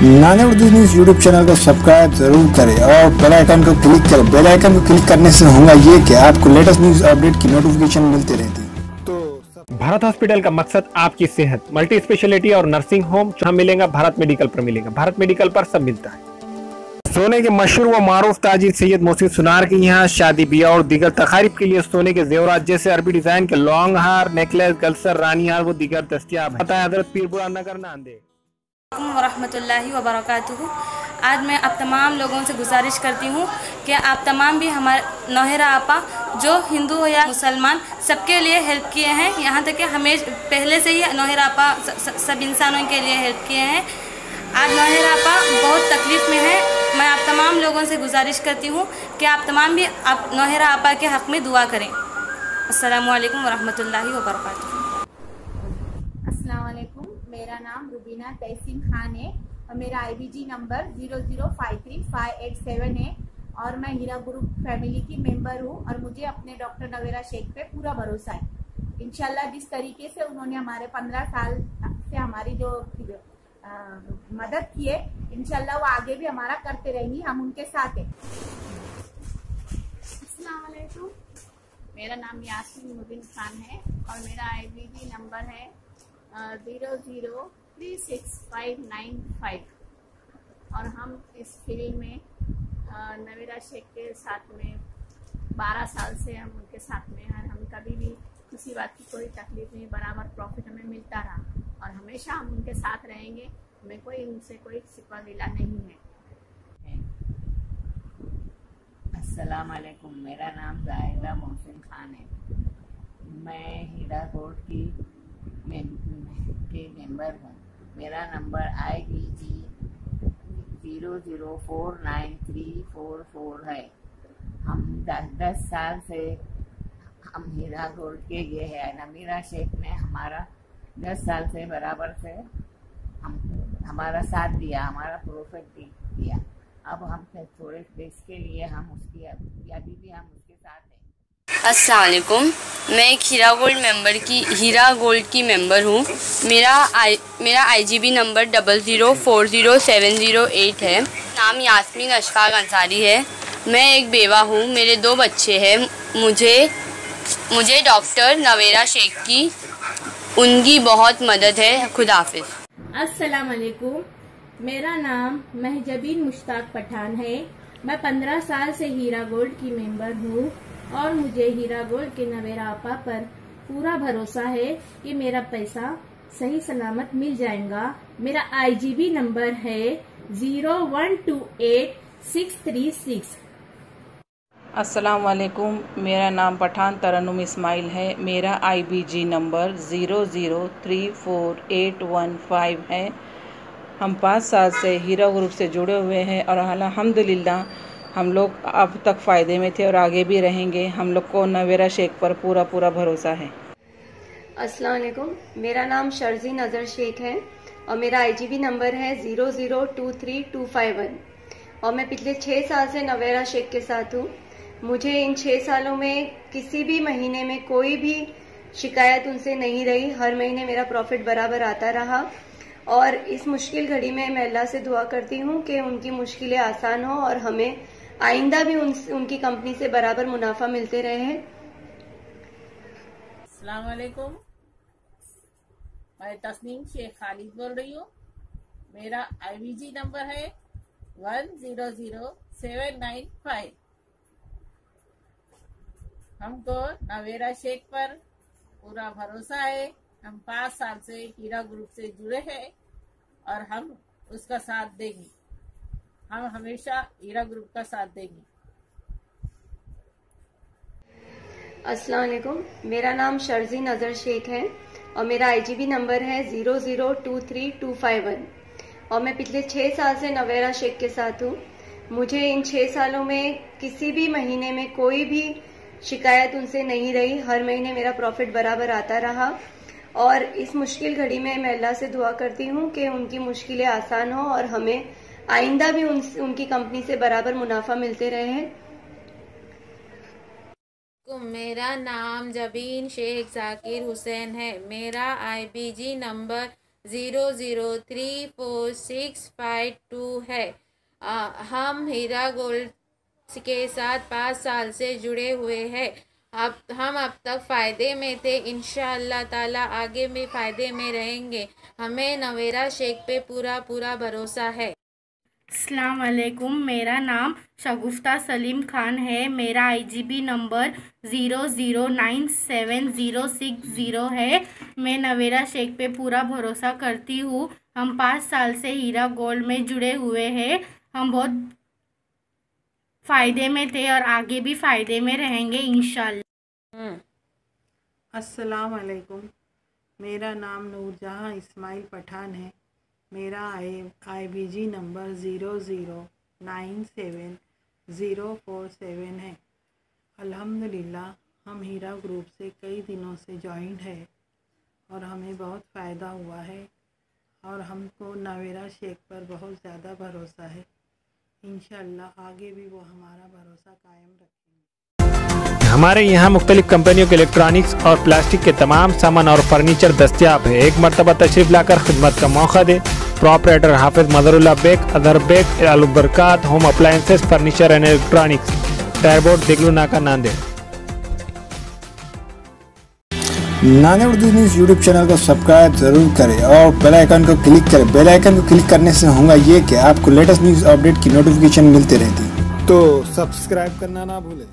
नाने Urdu news YouTube channel को subscribe जरूर करें और बेल आइकन को क्लिक करें। बेल आइकन को क्लिक करने से होगा ये कि आपको लेटेस्ट न्यूज़ अपडेट की नोटिफिकेशन मिलती रहती है। भारत हॉस्पिटल का मकसद आपकी सेहत, मल्टी स्पेशलिटी और नर्सिंग होम जहां मिलेगा भारत मेडिकल पर मिलेगा। भारत मेडिकल पर सब मिलता है। सोने के मशहूर व मारूफ ताजिर सैयद मोहसिन सुनार के यहाँ शादी ब्याह और दीगर तकारीब के लिए सोने के जेवरात जैसे अरबी डिजाइन के लॉन्ग हार, नेकलेस, गलसर, रानी हार व दीगर दस्तियाब है। बताया हजरत पीरपुरा नगर नांदेड़। वरहमतुल्लाहि वबरकातुहू। आज मैं आप तमाम लोगों से गुजारिश करती हूँ कि आप तमाम भी हमारे नौहरा आपा जो हिंदू हो या मुसलमान सबके लिए हेल्प किए हैं। यहाँ तक कि हमें पहले से ही नौहरा आपा सब इंसानों के लिए हेल्प किए हैं। आज नौहरा आपा बहुत तकलीफ़ में है। मैं आप तमाम लोगों से गुजारिश करती हूँ कि आप तमाम भी आप नौहरा आपा के हक़ में दुआ करें। अस्सलामु अलैकुम वरहमतुल्लाहि वबरकातुहू। अस्सलाम वालेकुम, मेरा नाम रुबीना तहसीन खान है और मेरा IBG नंबर 0053587 है और मैं हीरा ग्रुप फैमिली की मेंबर हूँ और मुझे अपने डॉक्टर नवेरा शेख पे पूरा भरोसा है। इंशाल्लाह जिस तरीके से उन्होंने हमारे 15 साल से हमारी जो मदद की है, इंशाल्लाह वो आगे भी हमारा करते रहेंगी, हम उनके साथ हैं। अस्सलाम वालेकुम, मेरा नाम यासीन मुबिन खान है और मेरा IBG नंबर है 0036595 और हम इस फील्ड में नवेरा शेख के साथ में 12 साल से हम उनके साथ में हैं। हम कभी भी किसी बात की कोई तकलीफ नहीं, बराबर प्रॉफिट हमें मिलता रहा और हमेशा हम उनके साथ रहेंगे। हमें कोई उनसे कोई शिकवा गिला नहीं है। अस्सलाम वालेकुम, मेरा नाम जाहिदा मोहसिन खान है। मैं हीरा गोल्ड के मेंबर हूँ। मेरा नंबर IBG 004934 है। हम 10 साल से हम हीरा गोल्ड के ये है। नवीरा शेख ने हमारा 10 साल से बराबर से हमारा साथ दिया, हमारा प्रॉफिट दिया। अब हम थोड़े देश के लिए हम उसकी अभी भी हम उसके साथ हैं। अस्सलाम वालेकुम, मैं एक हीरा गोल्ड की मेंबर हूँ। मेरा IGB नंबर 00400708 है। नाम यास्मीन अशफाक अंसारी है। मैं एक बेवा हूँ, मेरे 2 बच्चे हैं। मुझे डॉक्टर नवेरा शेख की उनकी बहुत मदद है। खुदा हाफिज़। अस्सलाम वालेकुम, मेरा नाम महजबीन मुश्ताक पठान है। मैं 15 साल से हीरा गोल्ड की मेंबर हूँ और मुझे हीरा गोल्ड के नवेरा आपा पर पूरा भरोसा है कि मेरा पैसा सही सलामत मिल जाएगा। मेरा IGB नंबर है 0128636। अस्सलाम वालेकुम, मेरा नाम पठान तरन्नुम इस्माइल है। मेरा IBG नंबर 00348115 है। हम 5 साल से हीरा ग्रुप से जुड़े हुए हैं और अल्हम्दुलिल्लाह हम लोग अब तक फ़ायदे में थे और आगे भी रहेंगे। हम लोग को नवेरा शेख पर पूरा भरोसा है। अस्सलाम वालेकुम, मेरा नाम शर्जी नज़र शेख है और मेरा IGB नंबर है 0023251 और मैं पिछले 6 साल से नवेरा शेख के साथ हूँ। मुझे इन 6 सालों में किसी भी महीने में कोई भी शिकायत उनसे नहीं रही। हर महीने मेरा प्रॉफिट बराबर आता रहा और इस मुश्किल घड़ी में मैं अल्लाह से दुआ करती हूँ कि उनकी मुश्किलें आसान हो और हमें आइंदा भी उनकी कंपनी से बराबर मुनाफा मिलते रहे। अस्सलाम वालेकुम, मैं तस्नीम शेख खालिद बोल रही हूँ। मेरा IBG नंबर है 100795। हमको नवेरा शेख पर पूरा भरोसा है। हम 5 साल से हीरा ग्रुप से जुड़े हैं और हम उसका साथ देंगे। हम हमेशा हीरा ग्रुप का साथ देंगे। अस्सलाम वालेकुम, मेरा नाम शर्जी नज़र शेख है और मेरा IGB नंबर है 002321 और मैं पिछले 6 साल से नवेरा शेख के साथ हूँ। मुझे इन 6 सालों में किसी भी महीने में कोई भी शिकायत उनसे नहीं रही। हर महीने मेरा प्रॉफिट बराबर आता रहा और इस मुश्किल घड़ी में मैं अल्लाह से दुआ करती हूँ कि उनकी मुश्किलें आसान हो और हमें आइंदा भी उनकी कंपनी से बराबर मुनाफा मिलते रहे। मेरा नाम जबीन शेख जाकिर हुसैन है। मेरा IBG नंबर 00346552 है। हम हीरा गोल्ड के साथ 5 साल से जुड़े हुए हैं। हम अब तक फ़ायदे में थे, इंशाअल्लाह ताला आगे भी फ़ायदे में रहेंगे। हमें नवेरा शेख पे पूरा भरोसा है। अस्सलाम वालेकुम, मेरा नाम शगुफ्ता सलीम खान है। मेरा IGB नंबर 00976060 है। मैं नवेरा शेख पे पूरा भरोसा करती हूँ। हम 5 साल से हीरा गोल्ड में जुड़े हुए हैं। हम बहुत फ़ायदे में थे और आगे भी फ़ायदे में रहेंगे इंशाअल्लाह। अस्सलाम वालेकुम, मेरा नाम नूरजहां इस्माइल पठान है। मेरा IBG नंबर 00976047 है। अल्हम्दुलिल्लाह हम हीरा ग्रुप से कई दिनों से जॉइंट है और हमें बहुत फ़ायदा हुआ है और हमको नवेरा शेख पर बहुत ज़्यादा भरोसा है। इंशाअल्लाह आगे भी वो हमारा भरोसा कायम रखेंगे। हमारे यहाँ मुख्तलिफ कंपनियों के इलेक्ट्रॉनिक्स और प्लास्टिक के तमाम सामान और फर्नीचर दस्तियाब है। एक मरतबा तशरीफ लाकर खिदमत का मौका दे। प्रोपराइटर हाफिज मदरुल्लाह बेग, अदर बेग, Albarkat home appliances, furniture and electronics, टायरबोर्ड, Deglur Naka, Nanded. Nanded Urdu news YouTube channel को सब्सक्राइब जरूर करें और बेल आइकन को क्लिक करें। बेल आइकन को क्लिक करने से होगा ये कि आपको लेटेस्ट न्यूज़ अपडेट की नोटिफिकेशन मिलती रहती। तो सब्सक्राइब करना ना भूलें।